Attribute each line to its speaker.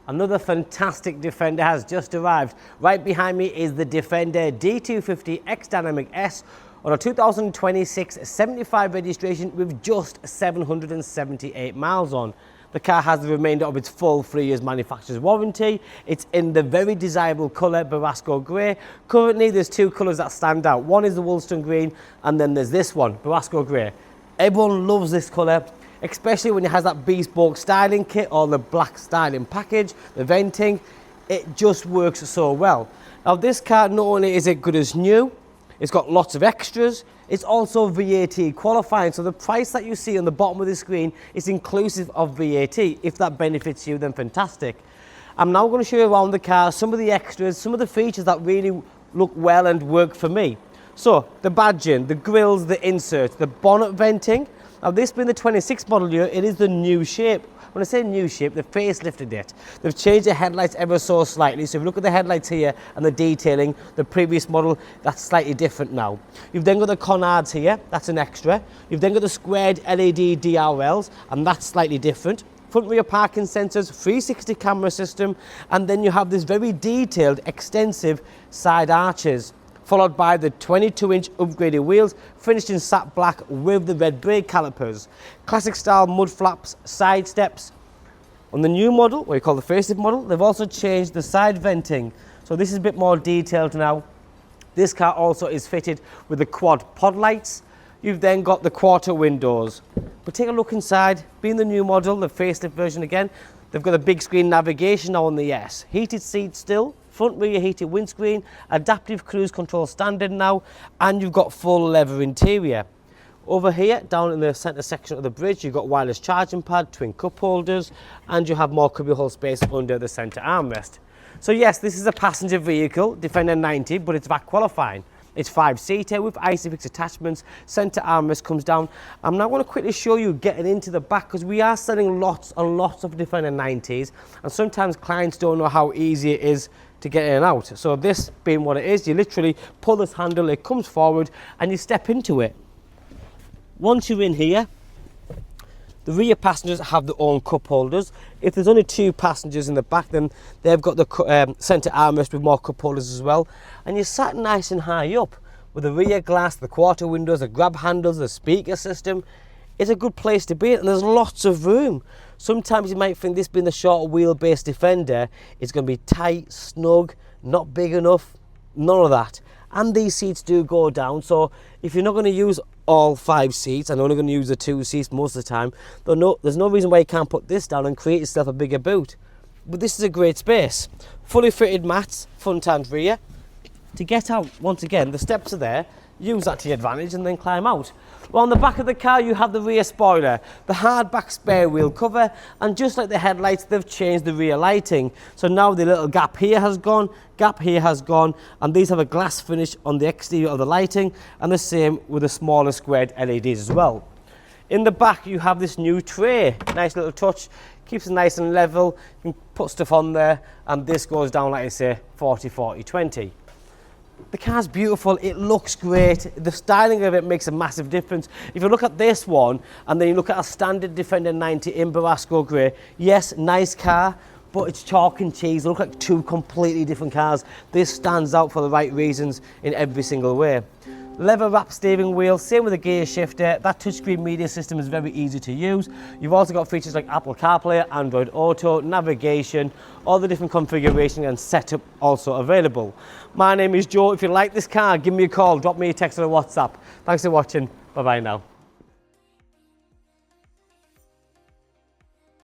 Speaker 1: Another fantastic Defender has just arrived. Right behind me is the Defender D250 X Dynamic S on a 2026 75 registration with just 778 miles on. The car has the remainder of its full 3 years manufacturer's warranty. It's in the very desirable colour Borasco grey. Currently there's two colours that stand out. One is the Woolston green and then there's this one, Borasco grey. Everyone loves this colour, especially when it has that bespoke styling kit or the black styling package, the venting. It just works so well. Now this car, not only is it good as new, it's got lots of extras, it's also VAT qualifying, so the price that you see on the bottom of the screen is inclusive of VAT. If that benefits you, then fantastic. I'm now going to show you around the car, some of the extras, some of the features that really look well and work for me. So, the badging, the grills, the inserts, the bonnet venting. Now this being the 26 model year, it is the new shape. When I say new shape, they've facelifted it. They've changed the headlights ever so slightly. So if you look at the headlights here and the detailing, the previous model, that's slightly different now. You've then got the Canards here, that's an extra. You've then got the squared LED DRLs, and that's slightly different. Front rear parking sensors, 360 camera system, and then you have this very detailed, extensive side arches, followed by the 22-inch upgraded wheels, finished in satin black with the red brake calipers. Classic style mud flaps, side steps. On the new model, what you call the facelift model, they've also changed the side venting. So this is a bit more detailed now. This car also is fitted with the quad pod lights. You've then got the quarter windows. But take a look inside, being the new model, the facelift version again, they've got a big screen navigation now on the S. Heated seats still, front rear heated windscreen, adaptive cruise control standard now, and you've got full leather interior. Over here, down in the centre section of the bridge, you've got wireless charging pad, twin cup holders, and you have more cubbyhole space under the centre armrest. So yes, this is a passenger vehicle, Defender 90, but it's VAT qualifying. It's 5-seater with ISOFIX attachments, centre armrest comes down. I'm now going to quickly show you getting into the back, because we are selling lots and lots of Defender 90s, and sometimes clients don't know how easy it is to get in and out. So this being what it is, you literally pull this handle, it comes forward and you step into it. Once you're in here, the rear passengers have their own cup holders. If there's only two passengers in the back, then they've got the centre armrest with more cup holders as well. And you're sat nice and high up with the rear glass, the quarter windows, the grab handles, the speaker system. It's a good place to be, and there's lots of room. Sometimes you might think this being the shorter wheelbase Defender, it's going to be tight, snug, not big enough, none of that. And these seats do go down, so if you're not going to use all 5 seats and only going to use the 2 seats most of the time, there's no reason why you can't put this down and create yourself a bigger boot. But this is a great space. Fully fitted mats, front and rear. To get out, once again, the steps are there. Use that to your advantage and then climb out. Well, on the back of the car you have the rear spoiler, the hardback spare wheel cover, and just like the headlights, they've changed the rear lighting. So now the little gap here has gone, gap here has gone, and these have a glass finish on the exterior of the lighting, and the same with the smaller squared LEDs as well. In the back you have this new tray, nice little touch, keeps it nice and level, you can put stuff on there, and this goes down, like I say, 40-40-20. The car's beautiful, it looks great, the styling of it makes a massive difference. If you look at this one and then you look at a standard Defender 90 in Borasco grey, yes, nice car, but it's chalk and cheese. They look like two completely different cars. This stands out for the right reasons in every single way. Leather wrap steering wheel, same with the gear shifter. That touchscreen media system is very easy to use. You've also got features like Apple CarPlay, Android Auto, navigation, all the different configuration and setup also available. My name is Joe. If you like this car, give me a call, drop me a text or a WhatsApp. Thanks for watching. Bye bye now.